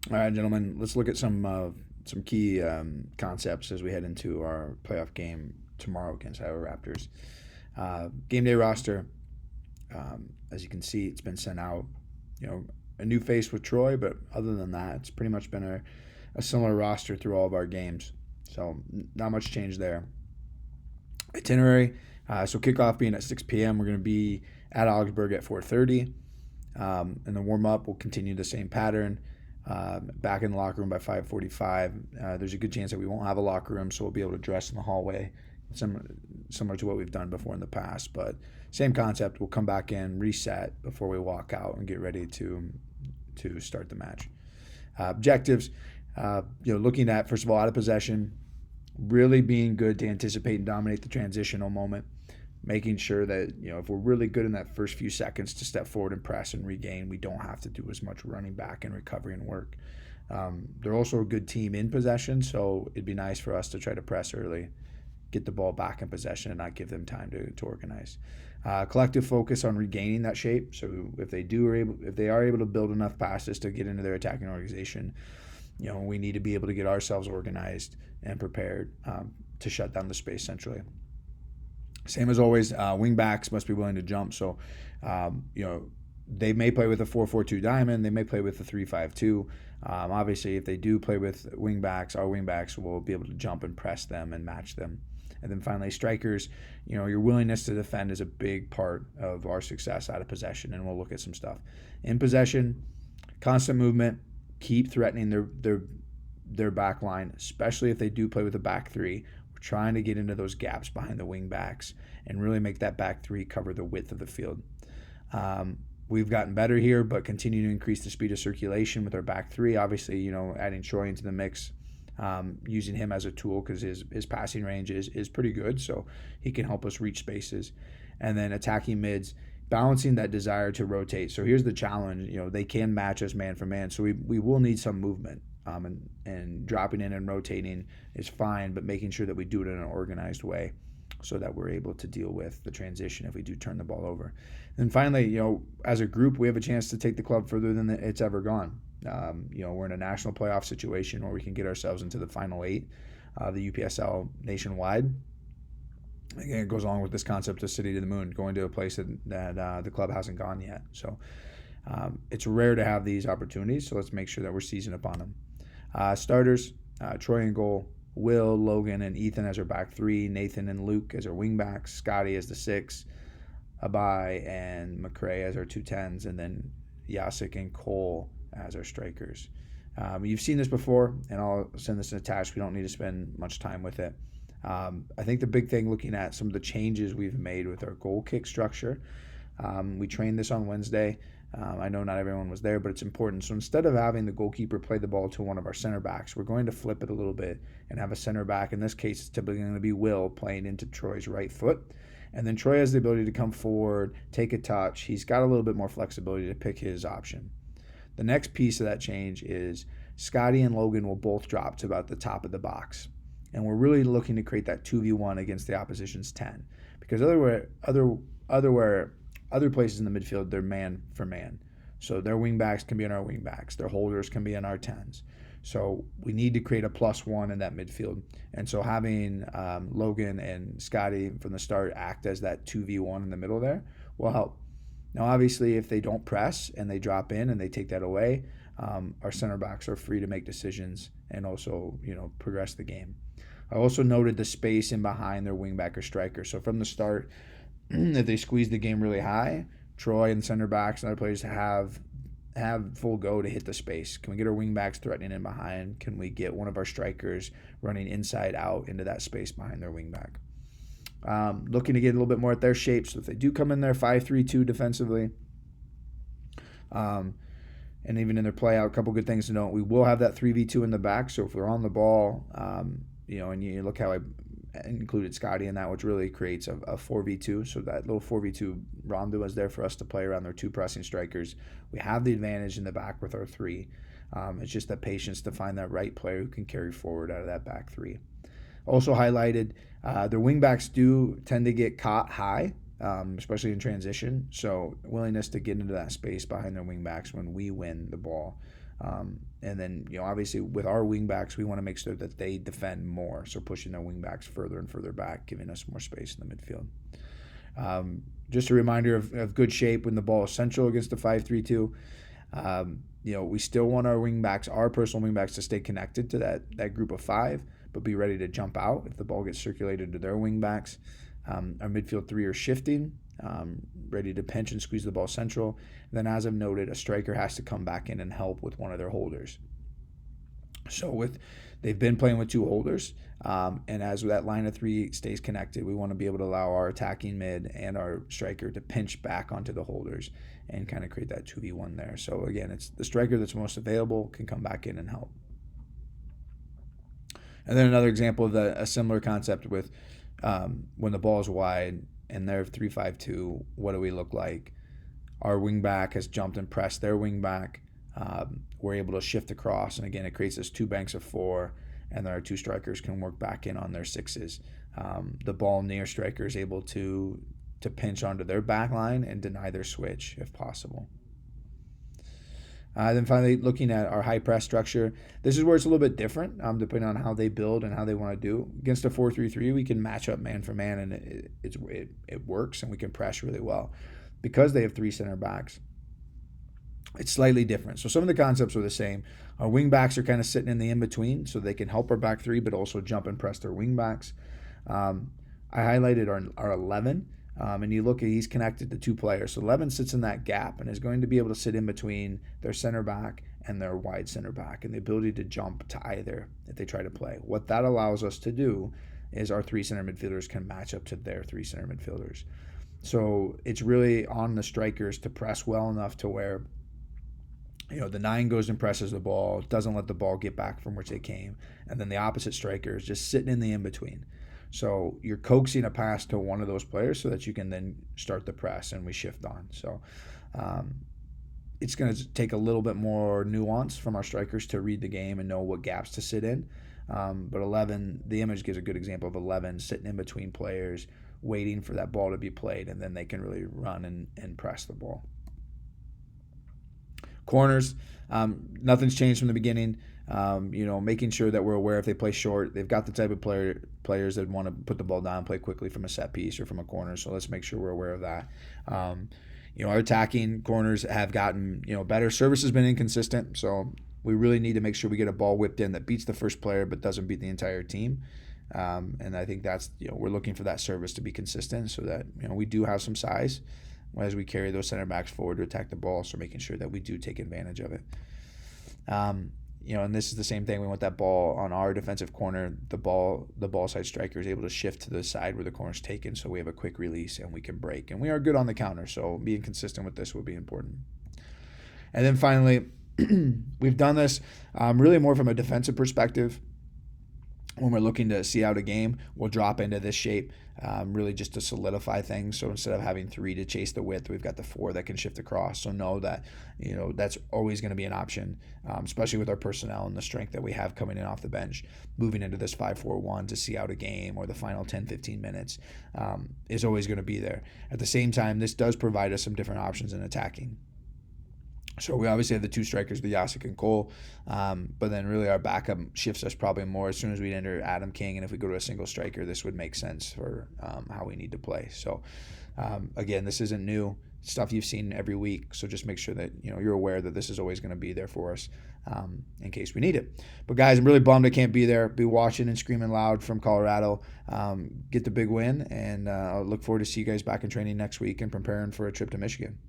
All right, gentlemen, let's look at some key concepts as we head into our playoff game tomorrow against Iowa Raptors. Game day roster, as you can see, it's been sent out. You know, a new face with Troy, but other than that, it's pretty much been a similar roster through all of our games. So not much change there. Itinerary. So kickoff being at 6 p.m. We're going to be at Augsburg at 4:30. And the warm up will continue the same pattern. Back in the locker room by 5:45. There's a good chance that we won't have a locker room, so we'll be able to dress in the hallway, similar to what we've done before in the past. But same concept. We'll come back in, reset before we walk out, and get ready to start the match. Objectives. Looking at first of all out of possession, really being good to anticipate and dominate the transitional moment, making sure that if we're really good in that first few seconds to step forward and press and regain, we don't have to do as much running back and recovery and work. They're also a good team in possession, so it'd be nice for us to try to press early, get the ball back in possession, and not give them time to organize. Collective focus on regaining that shape. So if they are able to build enough passes to get into their attacking organization, we need to be able to get ourselves organized and prepared to shut down the space centrally. Same as always, wing backs must be willing to jump. So, they may play with a 4-4-2 diamond. They may play with a 3-5-2. Obviously, if they do play with wing backs, our wing backs will be able to jump and press them and match them. And then finally, strikers, your willingness to defend is a big part of our success out of possession, and we'll look at some stuff. In possession, constant movement, keep threatening their back line, especially if they do play with a back three. We're trying to get into those gaps behind the wing backs and really make that back three cover the width of the field. We've gotten better here, but continue to increase the speed of circulation with our back three. Obviously, adding Troy into the mix, using him as a tool because his passing range is pretty good, so he can help us reach spaces. And then attacking mids, balancing that desire to rotate. So here's the challenge. They can match us man for man, so we will need some movement. And dropping in and rotating is fine, but making sure that we do it in an organized way so that we're able to deal with the transition if we do turn the ball over. And finally, as a group, we have a chance to take the club further than it's ever gone. We're in a national playoff situation where we can get ourselves into the final eight, the UPSL nationwide. Again, it goes along with this concept of city to the moon, going to a place that the club hasn't gone yet. So it's rare to have these opportunities, so let's make sure that we're seizing upon them. Starters, Troy in goal, Will, Logan, and Ethan as our back three, Nathan and Luke as our wing backs, Scotty as the six, Abai and McCrae as our 2 10s, and then Yasik and Cole as our strikers. You've seen this before, and I'll send this attached. We don't need to spend much time with it. I think the big thing, looking at some of the changes we've made with our goal kick structure, we trained this on Wednesday. I know not everyone was there, but it's important. So instead of having the goalkeeper play the ball to one of our center backs, we're going to flip it a little bit and have a center back. In this case, it's typically going to be Will playing into Troy's right foot. And then Troy has the ability to come forward, take a touch. He's got a little bit more flexibility to pick his option. The next piece of that change is Scotty and Logan will both drop to about the top of the box. And we're really looking to create that 2v1 against the opposition's 10. Because other places in the midfield, they're man for man. So their wing backs can be in our wing backs. Their holders can be in our 10s. So we need to create a +1 in that midfield. And so having Logan and Scotty from the start act as that 2v1 in the middle there will help. Now, obviously, if they don't press and they drop in and they take that away, our center backs are free to make decisions and also, progress the game. I also noted the space in behind their wingback or striker. So from the start, if they squeeze the game really high, Troy and center backs and other players have full go to hit the space. Can we get our wingbacks threatening in behind? Can we get one of our strikers running inside out into that space behind their wingback? Looking to get a little bit more at their shape. So if they do come in there 5-3-2 defensively, and even in their play out, a couple good things to note. We will have that 3v2 in the back. So if we're on the ball, and you look how I included Scotty in that, which really creates a 4v2. So that little 4v2 rondo is there for us to play around their two pressing strikers. We have the advantage in the back with our three. It's just that patience to find that right player who can carry forward out of that back three. Also highlighted, their wingbacks do tend to get caught high, especially in transition. So willingness to get into that space behind their wingbacks when we win the ball And then, obviously with our wingbacks, we want to make sure that they defend more. So pushing their wingbacks further and further back, giving us more space in the midfield. Just a reminder of good shape when the ball is central against the 5-3-2. We still want our personal wingbacks to stay connected to that group of 5, but be ready to jump out if the ball gets circulated to their wingbacks. Our midfield 3 are shifting, ready to pinch and squeeze the ball central. And then, as I've noted, a striker has to come back in and help with one of their holders. So they've been playing with 2 holders, and as that line of 3 stays connected, we want to be able to allow our attacking mid and our striker to pinch back onto the holders and kind of create that 2v1 there. So again, it's the striker that's most available can come back in and help. And then another example of a similar concept with when the ball is wide and they're 3-5-2, what do we look like? Our wingback has jumped and pressed their wingback. We're able to shift across, and again, it creates this 2 banks of 4, and then our 2 strikers can work back in on their 6s. The ball near striker is able to pinch onto their back line and deny their switch if possible. Then finally, looking at our high press structure, this is where it's a little bit different depending on how they build and how they want to do. Against a 4-3-3, we can match up man for man, and it works, and we can press really well. Because they have 3 center backs, it's slightly different. So some of the concepts are the same. Our wing backs are kind of sitting in the in-between, so they can help our back 3, but also jump and press their wing backs. I highlighted our 11, and you look at he's connected to 2 players. So 11 sits in that gap and is going to be able to sit in between their center back and their wide center back, and the ability to jump to either if they try to play. What that allows us to do is our 3 center midfielders can match up to their 3 center midfielders. So it's really on the strikers to press well enough to where the 9 goes and presses the ball, doesn't let the ball get back from which they came, and then the opposite striker is just sitting in the in-between. So you're coaxing a pass to one of those players so that you can then start the press, and we shift on. So it's going to take a little bit more nuance from our strikers to read the game and know what gaps to sit in. But 11, the image gives a good example of 11 sitting in between players, waiting for that ball to be played, and then they can really run and press the ball. Corners, nothing's changed from the beginning. Making sure that we're aware if they play short, they've got the type of players that want to put the ball down, play quickly from a set piece or from a corner. So let's make sure we're aware of that. Our attacking corners have gotten better. Service has been inconsistent, so we really need to make sure we get a ball whipped in that beats the first player but doesn't beat the entire team. And I think that's we're looking for that service to be consistent so that we do have some size as we carry those center backs forward to attack the ball, so making sure that we do take advantage of it. And this is the same thing. We want that ball on our defensive corner. The ball side striker is able to shift to the side where the corner is taken, so we have a quick release and we can break. And we are good on the counter, so being consistent with this will be important. And then finally, we've done this really more from a defensive perspective. When we're looking to see out a game, we'll drop into this shape really just to solidify things. So instead of having 3 to chase the width, we've got the 4 that can shift across. So know that that's always going to be an option, especially with our personnel and the strength that we have coming in off the bench. Moving into this 5-4-1 to see out a game or the final 10-15 minutes is always going to be there. At the same time, this does provide us some different options in attacking. So we obviously have the 2 strikers, the Yasik and Cole, but then really our backup shifts us probably more as soon as we enter Adam King, and if we go to a single striker, this would make sense for how we need to play. So again, this isn't new stuff you've seen every week, so just make sure that you're aware that this is always going to be there for us in case we need it. But guys, I'm really bummed I can't be there. Be watching and screaming loud from Colorado. Get the big win, and I look forward to see you guys back in training next week and preparing for a trip to Michigan.